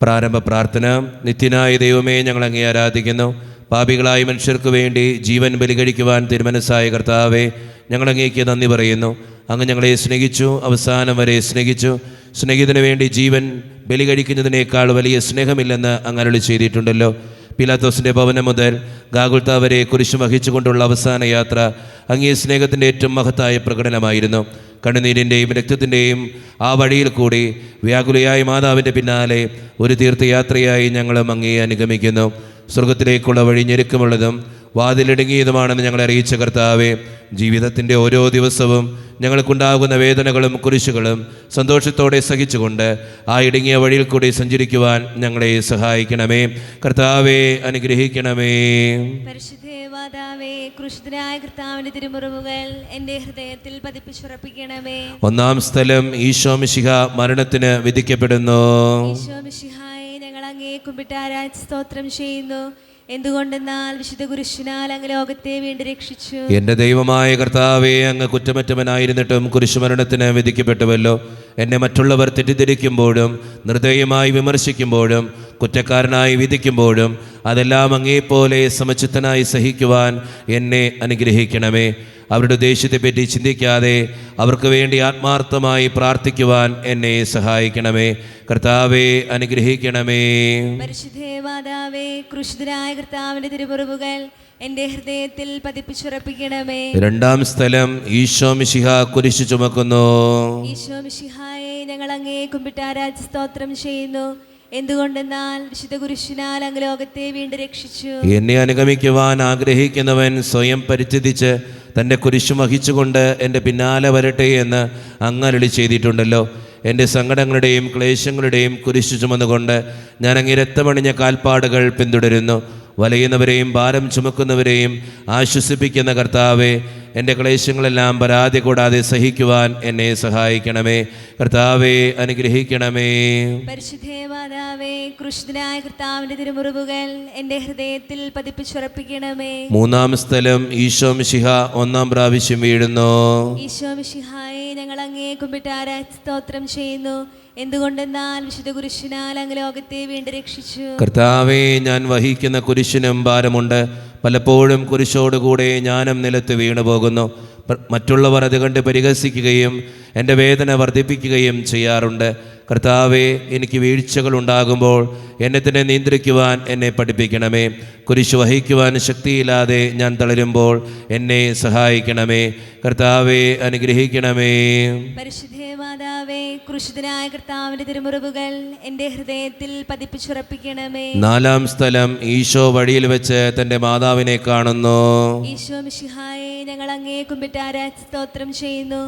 പ്രാരംഭ പ്രാർത്ഥന. നിത്യനായ ദൈവമേ, ഞങ്ങൾ അങ്ങേ ആരാധിക്കുന്നു. പാപികളായ മനുഷ്യർക്ക് വേണ്ടി ജീവൻ ബലികഴിക്കുവാൻ തിരുമനസ്സായ കർത്താവേ, ഞങ്ങൾ അങ്ങേക്ക് നന്ദി പറയുന്നു. അങ്ങ് ഞങ്ങളെ സ്നേഹിച്ചു, അവസാനം വരെ സ്നേഹിച്ചു. സ്നേഹിതന് വേണ്ടി ജീവൻ ബലികഴിക്കുന്നതിനേക്കാൾ വലിയ സ്നേഹമില്ലെന്ന് അങ്ങ് അരുളി ചെയ്തിട്ടുണ്ടല്ലോ. പീലാത്തോസിൻ്റെ ഭവനം മുതൽ ഗാഗുൽത്ത വരെ കുരിശ് വഹിച്ചുകൊണ്ടുള്ള അവസാന യാത്ര അങ്ങേ സ്നേഹത്തിൻ്റെ ഏറ്റവും മഹത്തായ പ്രകടനമായിരുന്നു. കണ്ണുനീരിൻ്റെയും രക്തത്തിൻ്റെയും ആ വഴിയിൽ കൂടി വ്യാകുലയായ മാതാവിൻ്റെ പിന്നാലെ ഒരു തീർത്ഥയാത്രയായി ഞങ്ങളും അങ്ങേ അനുഗമിക്കുന്നു. സ്വർഗത്തിലേക്കുള്ള വഴി ഞെരുക്കമുള്ളതും വാതിലിടുങ്ങിയതുമാണെന്ന് ഞങ്ങളെ അറിയിച്ച കർത്താവേ, ജീവിതത്തിൻ്റെ ഓരോ ദിവസവും ഞങ്ങൾക്കുണ്ടാകുന്ന വേദനകളും കുരിശുകളും സന്തോഷത്തോടെ സഹിച്ചുകൊണ്ട് ആ ഇടുങ്ങിയ വഴിയിൽ കൂടി സഞ്ചരിക്കുവാൻ ഞങ്ങളെ സഹായിക്കണമേ. കർത്താവേ, അനുഗ്രഹിക്കണമേ. പരിശുദ്ധേ മാതാവേ, ക്രൂശിതനായ കർത്താവിന്റെ തിരുമുറിവുകൾ എൻ്റെ ഹൃദയത്തിൽ പതിപ്പിച്ചുറപ്പിക്കണമേ. ഒന്നാം സ്ഥലം. ഈശോ മിശിഹ മരണത്തിന് വിധിക്കപ്പെടുന്നു. ഈശോ മിശിഹായെ, ഞങ്ങൾ അങ്ങേ കുമ്പിട്ട് ആരാധിച്ച് സ്തോത്രം ചെയ്യുന്നു. എന്തുകൊണ്ടെന്നാൽ വിശുദ്ധ കുരിശിനാൽ അങ്ങ് ലോകത്തെ വീണ്ടും രക്ഷിച്ചു. എൻ്റെ ദൈവമായ കർത്താവേ, അങ്ങ് കുറ്റമറ്റവനായിരുന്നിട്ടും കുരിശുമരണത്തിന് വിധിക്കപ്പെട്ടുവല്ലോ. എന്നെ മറ്റുള്ളവർ തെറ്റിദ്ധരിക്കുമ്പോഴും നിർദ്ദയമായി വിമർശിക്കുമ്പോഴും കുറ്റക്കാരനായി വിധിക്കുമ്പോഴും അതെല്ലാം അങ്ങേപ്പോലെ സമചിത്തനായി സഹിക്കുവാൻ എന്നെ അനുഗ്രഹിക്കണമേ. അവരുടെ ദേഷ്യത്തെപ്പറ്റി ചിന്തിക്കാതെ അവർക്ക് വേണ്ടി ആത്മാർത്ഥമായി പ്രാർത്ഥിക്കുവാൻ എന്നെ സഹായിക്കണമേ. കർത്താവേ, അനുഗ്രഹിക്കണമേ. പരിശുദ്ധേ മാതാവേ, ക്രൂശിതനായ കർത്താവിന്റെ തിരുമുറിവുകൾ എൻ്റെ ഹൃദയത്തിൽ പതിപ്പിച്ചുറപ്പിക്കണമേ. രണ്ടാം സ്ഥലം. ഈശോ മിശിഹ കുരിശ് ചുമക്കുന്നു. ഈശോ മിശിഹായെ, ഞങ്ങൾ അങ്ങേ കുമ്പിട്ട് ആരാധിച്ച് സ്തോത്രം ചെയ്യുന്നു. എന്തുകൊണ്ടെന്നാൽ വിശുദ്ധ കുരിശിനാൽ അങ്ങ് ലോകത്തെ വീണ്ടും രക്ഷിച്ചു. എന്നെ അനുഗമിക്കുവാൻ ആഗ്രഹിക്കുന്നവൻ സ്വയം പരിത്യജിച്ച് തൻ്റെ കുരിശ് വഹിച്ചുകൊണ്ട് എൻ്റെ പിന്നാലെ വരട്ടെ എന്ന് അങ്ങ് അരുളി ചെയ്തിട്ടുണ്ടല്ലോ. എൻ്റെ സങ്കടങ്ങളുടെയും ക്ലേശങ്ങളുടെയും കുരിശ് ചുമന്നുകൊണ്ട് ഞാൻ അങ്ങേ രക്തമണിഞ്ഞ കാൽപ്പാടുകൾ പിന്തുടരുന്നു. വലയുന്നവരെയും ഭാരം ചുമക്കുന്നവരെയും ആശ്വസിപ്പിക്കുന്ന കർത്താവേ, എൻ്റെ ക്ലേശങ്ങളെല്ലാം പരാതി കൂടാതെ സഹിക്കുവാൻ എന്നെ സഹായിക്കണമേ. കർത്താവേ, അനുഗ്രഹിക്കണമേ. പരിശുദ്ധേ മാതാവേ, ക്രൂശിതനായ കർത്താവിന്റെ തിരുമുറിവുകൾ എൻ്റെ ഹൃദയത്തിൽ പതിപ്പിച്ചുറപ്പിക്കണമേ. മൂന്നാം സ്ഥലം. ഈശോ മിശിഹ ഒന്നാം പ്രാവശ്യം വീഴുന്നു. ഈശോ മിശിഹായെ, ഞങ്ങൾ അങ്ങേ കുമ്പിട്ട് ആരാധിച്ച് സ്തോത്രം ചെയ്യുന്നു. എന്തുകൊണ്ടെന്നാൽ വിശുദ്ധ കുരിശിനാൽ അങ്ങ് ലോകത്തെ വീണ്ടും രക്ഷിച്ചു. കർത്താവേ, ഞാൻ വഹിക്കുന്ന കുരിശിനും ഭാരമുണ്ട്. പലപ്പോഴും കുരിശോടുകൂടെ ഞാനും നിലത്ത് വീണു പോകുന്നു. മറ്റുള്ളവർ അത് കണ്ട് പരിഹസിക്കുകയും എൻ്റെ വേദന വർദ്ധിപ്പിക്കുകയും ചെയ്യാറുണ്ട്. കർത്താവേ, എനിക്ക് വീഴ്ചകൾ ഉണ്ടാകുമ്പോൾ എന്നെ തന്നെ നിയന്ത്രിക്കുവാൻ എന്നെ പഠിപ്പിക്കണമേ. കുരിശ് വഹിക്കുവാൻ ശക്തിയില്ലാതെ ഞാൻ തളരുമ്പോൾ എന്നെ സഹായിക്കണമേ. കർത്താവേ, അനുഗ്രഹിക്കണമേ. പരിശുദ്ധേ മാതാവേ, ക്രൂശിതനായ കർത്താവിന്റെ തിരുമുറിവുകൾ എൻ്റെ ഹൃദയത്തിൽ പതിപ്പിച്ചുറപ്പിക്കണമേ. നാലാം സ്ഥലം. ഈശോ വഴിയിൽ വെച്ച് തൻ്റെ മാതാവിനെ കാണുന്നു. ഈശോ മിശിഹായെ, ഞങ്ങൾ അങ്ങേ കുമ്പിട്ട് ആരാധിച്ച് സ്തോത്രം ചെയ്യുന്നു.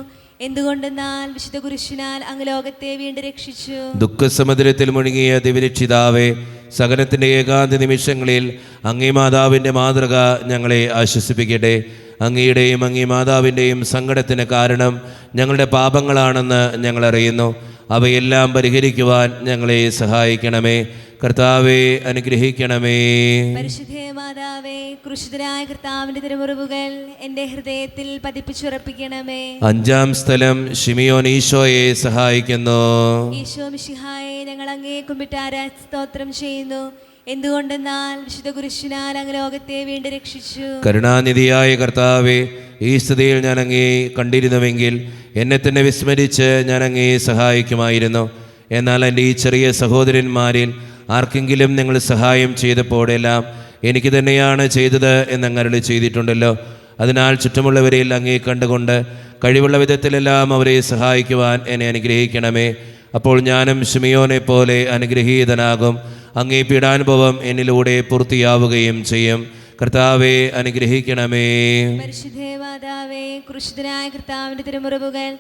എന്തുകൊണ്ടെന്നാൽ വിശുദ്ധ കുരിശിനാൽ അങ്ങ് ലോകത്തെ വീണ്ടും രക്ഷിച്ചു. ദുഃഖസമുദ്രത്തിൽ മുഴുകിയ ദിവ്യരക്ഷിതാവേ, സഹനത്തിൻ്റെ ഏകാന്ത നിമിഷങ്ങളിൽ അങ്ങേ മാതാവിൻ്റെ മാതൃക ഞങ്ങളെ ആശ്വസിപ്പിക്കട്ടെ. അങ്ങയുടെയും അങ്ങേ മാതാവിൻ്റെയും സങ്കടത്തിന് കാരണം ഞങ്ങളുടെ പാപങ്ങളാണെന്ന് ഞങ്ങൾ അറിയുന്നു. അവയെല്ലാം പരിഹരിക്കുവാൻ ഞങ്ങളെ സഹായിക്കണമേ. കർത്താവേ, അനുഗ്രഹിക്കണമേ. പരിശുദ്ധേ മാതാവേ, ക്രൂശിതനായ കർത്താവിന്റെ തിരുമുറിവുകൾ എൻ്റെ ഹൃദയത്തിൽ പതിപ്പിച്ചുറപ്പിക്കണമേ. അഞ്ചാം സ്ഥലം. ശിമിയോൻ ഈശോയെ സഹായിക്കുന്നു. ഈശോ മിശിഹായെ, ഞങ്ങൾ അങ്ങേ കുമ്പിട്ട് ആരാധിച്ച് സ്തോത്രം ചെയ്യുന്നു. എന്തുകൊണ്ടെന്നാൽ വിശുദ്ധ കുരിശിനാൽ അങ്ങ് ലോകത്തെ വീണ്ടും രക്ഷിച്ചു. കരുണാനിധിയായ കർത്താവേ, ഈ സ്ഥിതിയിൽ ഞാൻ അങ്ങേ കണ്ടിരുന്നുവെങ്കിൽ എന്നെ തന്നെ വിസ്മരിച്ച് ഞാൻ അങ്ങേ സഹായിക്കുമായിരുന്നു. എന്നാൽ എൻ്റെ ഈ ചെറിയ സഹോദരന്മാരിൽ ആർക്കെങ്കിലും നിങ്ങൾ സഹായം ചെയ്തപ്പോഴെല്ലാം എനിക്ക് തന്നെയാണ് ചെയ്തത് എന്നങ്ങ് അരുളി ചെയ്തിട്ടുണ്ടല്ലോ. അതിനാൽ ചുറ്റുമുള്ളവരെയിൽ അങ്ങേ കണ്ടുകൊണ്ട് കഴിവുള്ള വിധത്തിലെല്ലാം അവരെ സഹായിക്കുവാൻ എന്നെ അനുഗ്രഹിക്കണമേ. അപ്പോൾ ഞാനും ശിമിയോനെ പോലെ അനുഗ്രഹീതനാകും. അങ്ങേ പീഡാനുഭവം എന്നിലൂടെ പൂർത്തിയാവുകയും ചെയ്യും. കർത്താവേ, അനുഗ്രഹിക്കണമേ. പരിശുദ്ധേ മാതാവേ, ക്രൂശിതനായ കർത്താവിന്റെ തിരുമുറിവുകൾ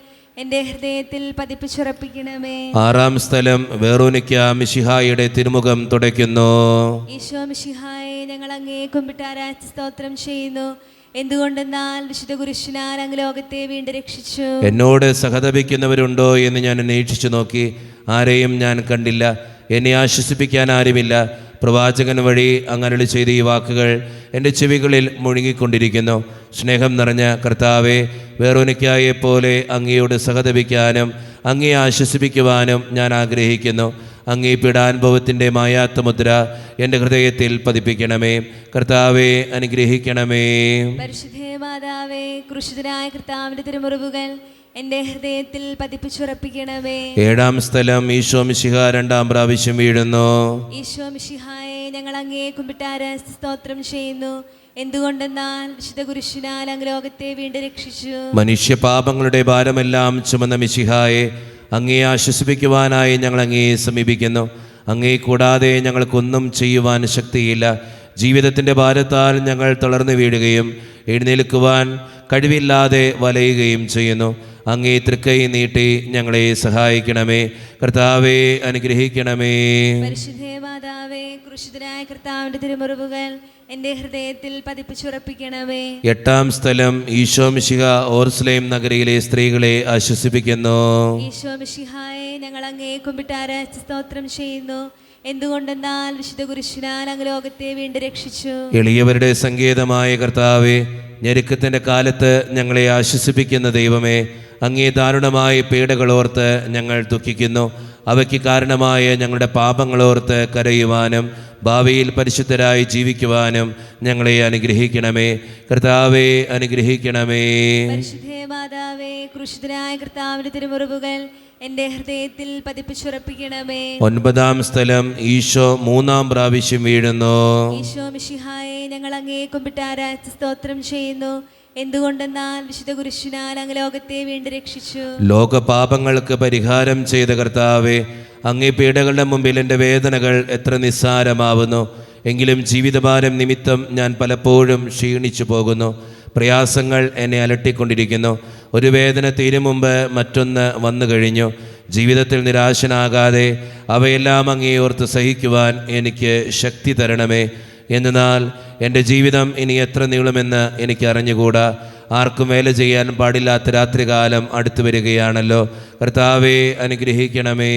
എൻ്റെ ഹൃദയത്തിൽ പതിപ്പിച്ചുറപ്പിക്കണമേ. ആറാം സ്ഥലം. വെറോനിക്ക മിശിഹായുടെ തിരുമുഖം തുടയ്ക്കുന്നു. ഈശോ മിശിഹായെ, ഞങ്ങൾ അങ്ങേ കുമ്പിട്ട് ആരാധിച്ച് സ്തോത്രം ചെയ്യുന്നു. എന്തുകൊണ്ടെന്നാൽ വിശുദ്ധ കുരിശിനാൽ അങ്ങ് ലോകത്തെ വീണ്ടും രക്ഷിച്ചു. എന്നോട് സഹതപിക്കുന്നവരുണ്ടോ എന്ന് ഞാൻ അന്വേഷിച്ചു നോക്കി. ആരെയും ഞാൻ കണ്ടില്ല. എന്നെ ആശ്വസിപ്പിക്കാൻ ആരുമില്ല. പ്രവാചകൻ വഴി അങ്ങ് അരുളി ചെയ്ത ഈ വാക്കുകൾ എൻ്റെ ചെവികളിൽ മുഴുങ്ങിക്കൊണ്ടിരിക്കുന്നു. സ്നേഹം നിറഞ്ഞ കർത്താവേ, വെറോനിക്കായെപ്പോലെ അങ്ങയോട് സഹതപിക്കാനും അങ്ങയെ ആശ്വസിപ്പിക്കുവാനും ഞാൻ ആഗ്രഹിക്കുന്നു. അങ്ങേ പീഡാനുഭവത്തിൻ്റെ മായാത്ത മുദ്ര എൻ്റെ ഹൃദയത്തിൽ പതിപ്പിക്കണമേ. കർത്താവെ അനുഗ്രഹിക്കണമേ. പരിശുദ്ധേ മാതാവേ, ക്രൂശിതനായ കർത്താവിന്റെ തിരുമുറിവുകൾ എൻ്റെ ഹൃദയത്തിൽ പതിപ്പിച്ചുറപ്പിക്കണമേ. ഏഴാം സ്ഥലം ഈശോ മിശിഹ രണ്ടാം പ്രാവശ്യം വീഴുന്നു. ഈശോ മിശിഹായെ, ഞങ്ങൾ അങ്ങേ കുമ്പിട്ടാര സ്തോത്രം ചെയ്യുന്നു. എന്തുകൊണ്ടെന്നാൽ വിശുദ്ധ കുരിശിനാൽ അങ്ങ് ലോകത്തെ വീണ്ടും രക്ഷിച്ചു. മനുഷ്യ പാപങ്ങളുടെ ഭാരമെല്ലാം ചുമന്ന മിശിഹായെ, അങ്ങേ ആശ്വസിപ്പിക്കുവാനായി ഞങ്ങൾ അങ്ങേ സമീപിക്കുന്നു. അങ്ങേ കൂടാതെ ഞങ്ങൾക്കൊന്നും ചെയ്യുവാൻ ശക്തിയില്ല. ജീവിതത്തിൻ്റെ ഭാരത്താൽ ഞങ്ങൾ തളർന്നു വീഴുകയും എഴുന്നേൽക്കുവാൻ കഴിവില്ലാതെ വലയുകയും ചെയ്യുന്നു. അങ്ങേ തൃക്കൈ നീട്ടി ഞങ്ങളെ സഹായിക്കണമേ. കർത്താവെ അനുഗ്രഹിക്കണമേ. പരിശുദ്ധേ മാതാവേ, ക്രൂശിതനായ കർത്താവിന്റെ തിരുമുറിവുകൾ എൻ്റെ ഹൃദയത്തിൽ പതിപ്പിച്ചുറപ്പിക്കണമേ. എട്ടാം സ്ഥലം ഈശോ മിശിഹ ഓർസ്ലേം നഗരിയിലെ സ്ത്രീകളെ ആശ്വസിപ്പിക്കുന്നു. ഈശോ മിശിഹായെ, ഞങ്ങൾ അങ്ങേ കുമ്പിട്ടാര സ്തോത്രം ചെയ്യുന്നു. എന്തുകൊണ്ടെന്നാൽ വിശുദ്ധ കുരിശിനാൽ അങ്ങ് ലോകത്തെ വീണ്ടും രക്ഷിച്ചു. എളിയവരുടെ സങ്കേതമായ കർത്താവെ, ഞെരുക്കത്തിൻ്റെ കാലത്ത് ഞങ്ങളെ ആശ്വസിപ്പിക്കുന്ന ദൈവമേ, അങ്ങേ ദാരുണമായ പീഡകളോർത്ത് ഞങ്ങൾ ദുഃഖിക്കുന്നു. അവയ്ക്ക് കാരണമായ ഞങ്ങളുടെ പാപങ്ങളോർത്ത് കരയുവാനും ഭാവിയിൽ പരിശുദ്ധരായി ജീവിക്കുവാനും ഞങ്ങളെ അനുഗ്രഹിക്കണമേ. കർത്താവെ അനുഗ്രഹിക്കണമേ. പരിശുദ്ധേ മാതാവേ, ക്രൂശിതനായ കർത്താവിന്റെ തിരുമുറിവുകൾ എൻ്റെ ഹൃദയത്തിൽ പതിപ്പിച്ചുറപ്പിക്കണമേ. ഒൻപതാം സ്ഥലം ഈശോ മൂന്നാം പ്രാവശ്യം വീഴുന്നു. ഈശോ മിശിഹായെ, ഞങ്ങൾ അങ്ങേ കുമ്പിട്ടാര സ്തോത്രം ചെയ്യുന്നു. എന്തുകൊണ്ടെന്നാൽ വിശുദ്ധ കുരിശിനാൽ അങ്ങ് ലോകത്തെ വീണ്ടും രക്ഷിച്ചു. ലോകപാപങ്ങൾക്ക് പരിഹാരം ചെയ്ത കർത്താവെ, അങ്ങേ പീഡകളുടെ മുമ്പിൽ എൻ്റെ വേദനകൾ എത്ര നിസ്സാരമാവുന്നു. എങ്കിലും ജീവിതഭാരം നിമിത്തം ഞാൻ പലപ്പോഴും ക്ഷീണിച്ചു പോകുന്നു. പ്രയാസങ്ങൾ എന്നെ അലട്ടിക്കൊണ്ടിരിക്കുന്നു. ഒരു വേദന തീരും മുമ്പ് മറ്റൊന്ന് വന്നു കഴിഞ്ഞു. ജീവിതത്തിൽ നിരാശനാകാതെ അവയെല്ലാം അങ്ങേ ഓർത്ത് സഹിക്കുവാൻ എനിക്ക് ശക്തി തരണമേ. എന്നാൽ എൻ്റെ ജീവിതം ഇനി എത്ര നീളുമെന്ന് എനിക്ക് അറിഞ്ഞുകൂടാ. ആർക്കും വേല ചെയ്യാൻ പാടില്ലാത്ത രാത്രികാലം അടുത്തു വരികയാണല്ലോ. കർത്താവെ അനുഗ്രഹിക്കണമേ.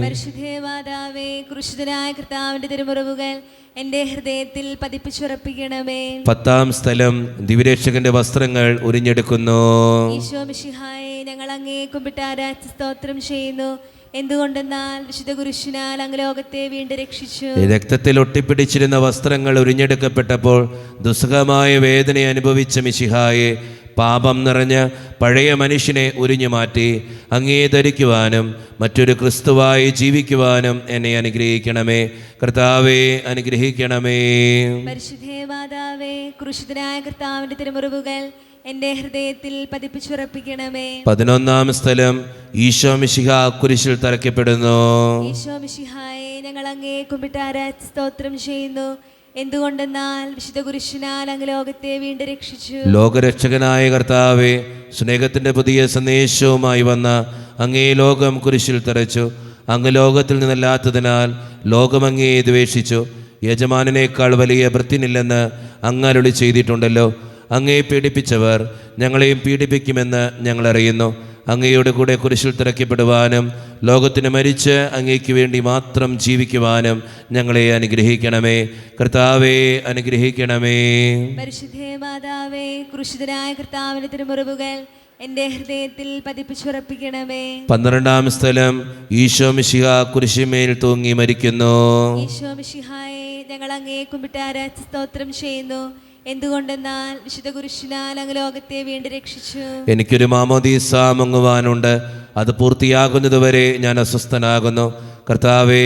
പരിശുദ്ധേ മാതാവേ, ക്രൂശിതനായ കർത്താവിന്റെ തിരുമുറിവുകൾ എൻ്റെ ഹൃദയത്തിൽ പതിപ്പിച്ചുറപ്പിക്കണമേ. പത്താം സ്ഥലം ദിവ്യരക്ഷകന്റെ വസ്ത്രങ്ങൾ ഉരിഞ്ഞെടുക്കുന്നു. ഈശോ മിശിഹായെ, ഞങ്ങൾ അങ്ങേ കുമ്പിട്ടാര സ്തോത്രം ചെയ്യുന്നു. എന്തുകൊണ്ടെന്നാൽ വിശുദ്ധ കുരിശിനാൽ അങ്ങ് ലോകത്തെ വീണ്ടും രക്ഷിച്ചു. രക്തത്തിൽ ഒട്ടിപ്പിടിച്ചിരുന്ന വസ്ത്രങ്ങൾ ഉരിഞ്ഞെടുക്കപ്പെട്ടപ്പോൾ ദുസ്സഹമായ വേദന അനുഭവിച്ച മിശിഹായെ, പാപം നിറഞ്ഞ പഴയ മനുഷ്യനെ ഉരിഞ്ഞു മാറ്റി അങ്ങേ ധരിക്കുവാനും മറ്റൊരു ക്രിസ്തുവായി ജീവിക്കുവാനും എന്നെ അനുഗ്രഹിക്കണമേ. കർത്താവെ അനുഗ്രഹിക്കണമേ. പരിശുദ്ധേ മാതാവേ, ക്രൂശിതനായ കർത്താവിന്റെ തിരുമുറിവുകൾ എൻ്റെ ഹൃദയത്തിൽ പതിപ്പിച്ചുറപ്പിക്കണമേ. 11ാം സ്ഥലം ഈശോ മിശിഹ കുരിശിൽ തറയ്ക്കപ്പെടുന്നു. ഈശോ മിശിഹായെ, ഞങ്ങൾ അങ്ങേ കുമ്പിട്ടാര സ്തോത്രം ചെയ്യുന്നു. എന്തുകൊണ്ടെന്നാൽ വിശുദ്ധ കുരിശിനാൽ അങ്ങ് ലോകത്തെ വീണ്ടും രക്ഷിച്ചു. ലോകരക്ഷകനായ കർത്താവെ, സ്നേഹത്തിൻ്റെ പുതിയ സന്ദേശവുമായി വന്ന അങ്ങേ ലോകം കുരിശിൽ തറച്ചു. അങ്ങ് ലോകത്തിൽ നിന്നല്ലാത്തതിനാൽ ലോകം അങ്ങേ ദ്വേഷിച്ചു. യജമാനനേക്കാൾ വലിയ ഭൃത്യനില്ലെന്ന് അങ്ങ് അരുളി ചെയ്തിട്ടുണ്ടല്ലോ. അങ്ങയെ പീഡിപ്പിച്ചവർ ഞങ്ങളെയും പീഡിപ്പിക്കുമെന്ന് ഞങ്ങൾ അറിയുന്നു. അങ്ങയുടെ കൂടെ കുരിശിൽ തറയ്ക്കപ്പെടുവാനും ലോകത്തിന് മരിച്ച് അങ്ങയ്ക്ക് വേണ്ടി മാത്രം ജീവിക്കുവാനും ഞങ്ങളെ അനുഗ്രഹിക്കണമേ. കർത്താവെ അനുഗ്രഹിക്കണമേ. പരിശുദ്ധേ മാതാവേ, ക്രൂശിതനായ കർത്താവിന്റെ തിരുമുറിവുകൾ എൻ്റെ ഹൃദയത്തിൽ പതിപ്പിച്ചുറപ്പിക്കണമേ. 12ാം സ്ഥലം ഈശോ മിശിഹ കുരിശിന്മേൽ തൂങ്ങി മരിക്കുന്നു. ഈശോ മിശിഹായെ, ഞങ്ങൾ അങ്ങേ കുമ്പിട്ടാര സ്തോത്രം ചെയ്യുന്നു. എന്തുകൊണ്ടെന്നാൽ വിശുദ്ധ കുരിശിനാൽ അങ്ങ് ലോകത്തെ വീണ്ടും രക്ഷിച്ചു. എനിക്കൊരു മാമോദീസ മുങ്ങുവാനുണ്ട്. അത് പൂർത്തിയാകുന്നതുവരെ ഞാൻ അസ്വസ്ഥനാകുന്നു. കർത്താവെ,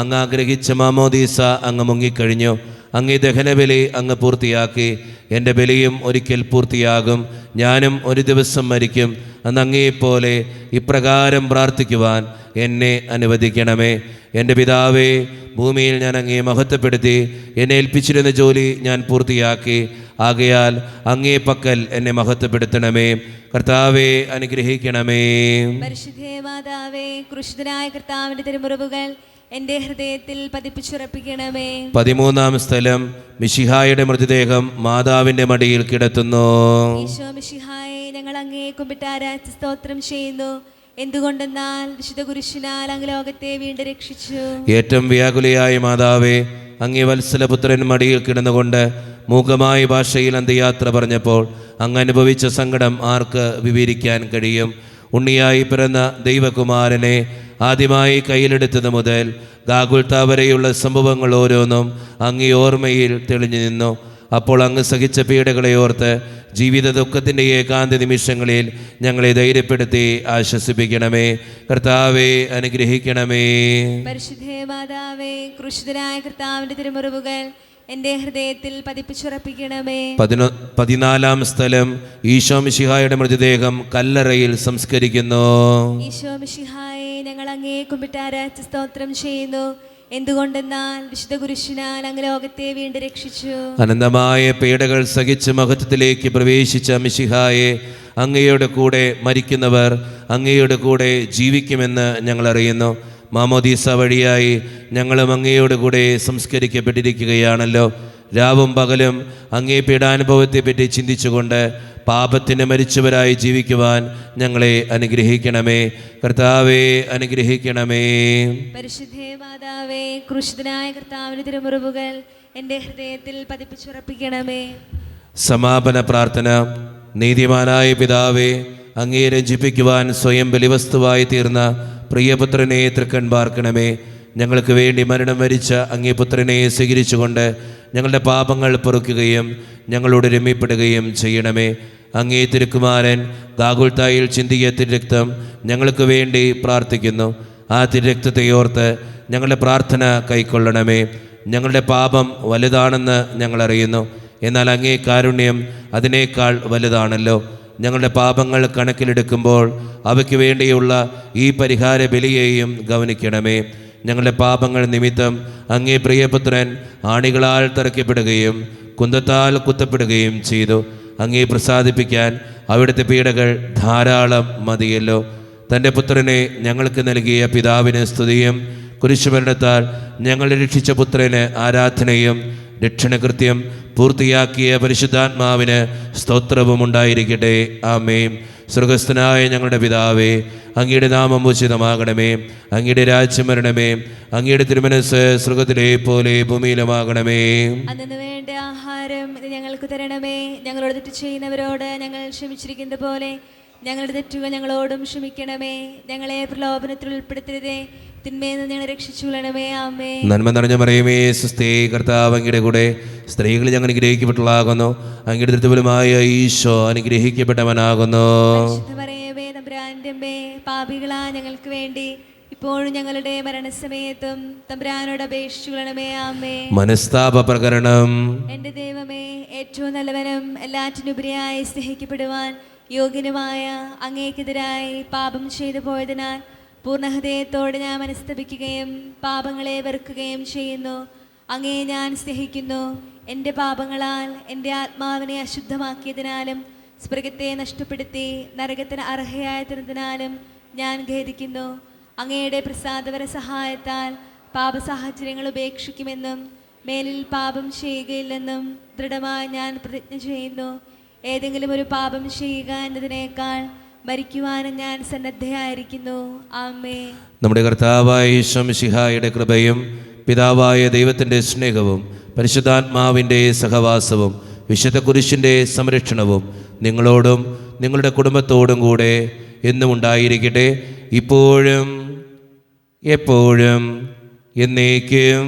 അങ്ങ് ആഗ്രഹിച്ച മാമോദീസ അങ്ങ് മുങ്ങിക്കഴിഞ്ഞു. അങ്ങേ ദഹനബലി അങ്ങ് പൂർത്തിയാക്കി. എൻ്റെ ബലിയും ഒരിക്കൽ പൂർത്തിയാകും. ഞാനും ഒരു ദിവസം മരിക്കും. അന്ന് അങ്ങയെപ്പോലെ ഇപ്രകാരം പ്രാർത്ഥിക്കുവാൻ എന്നെ അനുവദിക്കണമേ. എൻ്റെ പിതാവേ, ഭൂമിയിൽ ഞാൻ അങ്ങേ മഹത്വപ്പെടുത്തി. എന്നെ ഏൽപ്പിച്ചിരുന്ന ജോലി ഞാൻ പൂർത്തിയാക്കി. ആകയാൽ അങ്ങേ പക്കൽ എന്നെ മഹത്വപ്പെടുത്തണമേ. കർത്താവെ അനുഗ്രഹിക്കണമേ. പരിശുദ്ധേ മാതാവേ, ക്രൂശിതനായ കർത്താവിന്റെ തിരുമുറിവുകൾ എൻ്റെ ഹൃദയത്തിൽ പതിപ്പിച്ചുറപ്പിക്കണമേ. 13ാം സ്ഥലം മിശിഹായുടെ മൃതദേഹം മാതാവിൻ്റെ മടിയിൽ കിടത്തുന്നു. ഈശോ മിശിഹായെ, ഞങ്ങൾ അങ്ങേ കുമ്പിട്ടാര സ്തോത്രം ചെയ്യുന്നു. എന്തുകൊണ്ടെന്നാൽ വിശുദ്ധ കുരിശിനാൽ അങ്ങ് ലോകത്തെ വീണ്ടും രക്ഷിച്ചു. ഏറ്റവും വ്യാകുലയായ മാതാവേ, അങ്ങേ വത്സലപുത്രൻ മടിയിൽ കിടന്നുകൊണ്ട് മൂകമായ ഭാഷയിൽ അന്ത്യയാത്ര പറഞ്ഞപ്പോൾ അങ്ങ് അനുഭവിച്ച സങ്കടം ആർക്ക് വിവരിക്കാൻ കഴിയും? ഉണ്ണിയായി പിറന്ന ദൈവകുമാരനെ ആദ്യമായി കയ്യിലെടുത്തത് മുതൽ ഗാഗുൽത്ത വരെയുള്ള സംഭവങ്ങൾ ഓരോന്നും അങ്ങേ ഓർമ്മയിൽ തെളിഞ്ഞു നിന്നു. അപ്പോൾ അങ്ങ് സഹിച്ച പീഡകളെ ഓർത്ത് ജീവിത ദുഃഖത്തിൻ്റെ ഏകാന്ത നിമിഷങ്ങളിൽ ഞങ്ങളെ ധൈര്യപ്പെടുത്തി ആശ്വസിപ്പിക്കണമേ. കർത്താവെ അനുഗ്രഹിക്കണമേ. പരിശുദ്ധേ മാതാവേ, ക്രൂശിതനായ കർത്താവിന്റെ തിരുമുറിവുകൾ എൻ്റെ ഹൃദയത്തിൽ പതിപ്പിച്ചുറപ്പിക്കണമേ. 14-ാം സ്ഥലം ഈശോ മിശിഹായുടെ മൃതദേഹം കല്ലറയിൽ സംസ്കരിക്കുന്നു. ഈശോ മിശിഹായെ ഞങ്ങൾ അങ്ങേ കുമ്പിട്ട് ആരാധിച്ച് സ്തോത്രം ചെയ്യുന്നു. എന്തുകൊണ്ടെന്നാൽ വിശുദ്ധ കുരിശിനാൽ അങ്ങ് ലോകത്തെ വീണ്ടും രക്ഷിച്ചു. അനന്തമായ പീഡകൾ സഹിച്ച് മഹത്വത്തിലേക്ക് പ്രവേശിച്ച മിശിഹായെ, അങ്ങയുടെ കൂടെ മരിക്കുന്നവർ അങ്ങയുടെ കൂടെ ജീവിക്കുമെന്ന് ഞങ്ങൾ അറിയുന്നു. മാമോദീസ വഴിയായി ഞങ്ങളും അങ്ങയോട് കൂടെ സംസ്കരിക്കപ്പെട്ടിരിക്കുകയാണല്ലോ. രാവും പകലും അങ്ങേ പീഡാനുഭവത്തെപ്പറ്റി ചിന്തിച്ചുകൊണ്ട് പാപത്തിന് മരിച്ചവരായി ജീവിക്കുവാൻ ഞങ്ങളെ അനുഗ്രഹിക്കണമേ. കർത്താവെ അനുഗ്രഹിക്കണമേ. പരിശുദ്ധേ മാതാവേ, ക്രൂശിതനായ കർത്താവിന്റെ തിരുമുറിവുകൾ എൻ്റെ ഹൃദയത്തിൽ പതിപ്പിച്ചുറപ്പിക്കണമേ. സമാപന പ്രാർത്ഥന. നീതിമാനായ പിതാവേ, അങ്ങേ രഞ്ജിപ്പിക്കുവാൻ സ്വയം ബലിവസ്തുവായി തീർന്ന പ്രിയപുത്രനെ തൃക്കൺ പാർക്കണമേ. ഞങ്ങൾക്ക് വേണ്ടി മരണം വരിച്ച അങ്ങേ പുത്രനെ സ്വീകരിച്ചുകൊണ്ട് ഞങ്ങളുടെ പാപങ്ങൾ പൊറുക്കുകയും ഞങ്ങളോട് രമ്യപ്പെടുകയും ചെയ്യണമേ. അങ്ങേ തിരുക്കുമാരൻ ഗാഗുൽത്തായിൽ ചിന്തിയ തിരുരക്തം ഞങ്ങൾക്ക് വേണ്ടി പ്രാർത്ഥിക്കുന്നു. ആ തിരുരക്തത്തെ ഓർത്ത് ഞങ്ങളുടെ പ്രാർത്ഥന കൈക്കൊള്ളണമേ. ഞങ്ങളുടെ പാപം വലുതാണെന്ന് ഞങ്ങൾ അറിയുന്നു. എന്നാൽ അങ്ങേ കാരുണ്യം അതിനേക്കാൾ വലുതാണല്ലോ. ഞങ്ങളുടെ പാപങ്ങൾ കണക്കിലെടുക്കുമ്പോൾ അവയ്ക്ക് വേണ്ടിയുള്ള ഈ പരിഹാര ബലിയെയും ഗവനിക്കണമേ. ഞങ്ങളുടെ പാപങ്ങൾ നിമിത്തം അങ്ങേ പ്രിയപുത്രൻ ആണികളാൽ തറയ്ക്കപ്പെടുകയും കുന്തത്താൽ കുത്തപ്പെടുകയും ചെയ്തു. അങ്ങേ പ്രസാദിപ്പിക്കാൻ അവിടുത്തെ പീഡകൾ ധാരാളം മതിയല്ലോ. തൻ്റെ പുത്രനെ ഞങ്ങൾക്ക് നൽകിയ പിതാവിന് സ്തുതിയും കുരിശുമരണത്താൽ ഞങ്ങളെ രക്ഷിച്ച പുത്രന് ആരാധനയും രക്ഷണകൃത്യം പൂർത്തിയാക്കിയ പരിശുദ്ധാത്മാവിന് സ്തോത്രവും ഉണ്ടായിരിക്കട്ടെ. ആമേൻ. സ്വർഗസ്ഥനായ ഞങ്ങളുടെ പിതാവേ, അങ്ങയുടെ നാമം ഉചിതമാകണമേ. അങ്ങയുടെ രാജ്യം വരണമേ. അങ്ങയുടെ തിരുമനസ്സ് സ്വർഗത്തിലെ പോലെ ഭൂമിയിലുമാകണമേ. അന്നു വേണ്ട ആഹാരം ഞങ്ങൾക്ക് തരണമേ. ഞങ്ങളോട് തെറ്റ് ചെയ്യുന്നവരോട് ഞങ്ങൾ ക്ഷമിച്ചിരിക്കുന്നത് പോലെ ഞങ്ങളുടെ തെറ്റുകൾ ഞങ്ങളോടും ക്ഷമിക്കണമേ. ഞങ്ങളെ പ്രലോഭനത്തിൽ ഉൾപ്പെടുത്തരുതേ, തിന്മയിൽ നിന്ന് ഞങ്ങളെ രക്ഷിച്ചുകൊള്ളണമേ. ആമേൻ. നന്മ നിറഞ്ഞ മറിയമേ, സ്വസ്തി, കർത്താവ് അങ്ങയുടെ കൂടെ സ്ത്രീകൾ ഞങ്ങൾ അനുഗ്രഹിക്കപ്പെട്ടവളാകുന്നു. അങ്ങയുടെ ദൃഢഫലമായ ഈശോ അനുഗ്രഹിക്കപ്പെട്ടവനാകുന്നു. മറിയമേ, തമ്പുരാന്റെ അമ്മേ, പാപികളാ ഞങ്ങൾക്ക് വേണ്ടി ഇപ്പോഴും ഞങ്ങളുടെ മരണസമയത്തും തമ്പുരാനോട് അപേക്ഷിച്ചുകൊള്ളണമേ. ആമേൻ. മനസ്താപ പ്രകരണം. എൻ്റെ ദൈവമേ, ഏറ്റവും നല്ലവനും എല്ലാറ്റിനുപരിയായി സ്നേഹിക്കപ്പെടുവാൻ യോഗ്യനുമായ അങ്ങേക്കെതിരായി പാപം ചെയ്തു പോയതിനാൽ പൂർണ്ണഹൃദയത്തോടെ ഞാൻ മനസ്തപിക്കുകയും പാപങ്ങളെ വെറുക്കുകയും ചെയ്യുന്നു. അങ്ങേ ഞാൻ സ്നേഹിക്കുന്നു. എൻ്റെ പാപങ്ങളാൽ എൻ്റെ ആത്മാവിനെ അശുദ്ധമാക്കിയതിനാലും സ്വർഗത്തെ നഷ്ടപ്പെടുത്തി നരകത്തിന് അർഹയായി തീർന്നതിനാലും ഞാൻ ഖേദിക്കുന്നു. അങ്ങയുടെ പ്രസാദപര സഹായത്താൽ പാപസാഹചര്യങ്ങൾ ഉപേക്ഷിക്കുമെന്നും മേലിൽ പാപം ചെയ്യുകയില്ലെന്നും ദൃഢമായി ഞാൻ പ്രതിജ്ഞ ചെയ്യുന്നു. ഏതെങ്കിലും ഒരു പാപം ചെയ്യുക എന്നതിനേക്കാൾ മരിക്കുവാനും ഞാൻ സന്നദ്ധയായിരിക്കുന്നു. ആമേൻ. നമ്മുടെ കർത്താവായ ഈശോ മിശിഹായുടെ കൃപയും പിതാവായ ദൈവത്തിൻ്റെ സ്നേഹവും പരിശുദ്ധാത്മാവിൻ്റെ സഹവാസവും വിശുദ്ധ കുരിശിൻ്റെ സംരക്ഷണവും നിങ്ങളോടും നിങ്ങളുടെ കുടുംബത്തോടും കൂടെ എന്നും ഉണ്ടായിരിക്കട്ടെ, ഇപ്പോഴും എപ്പോഴും എന്നേക്കും.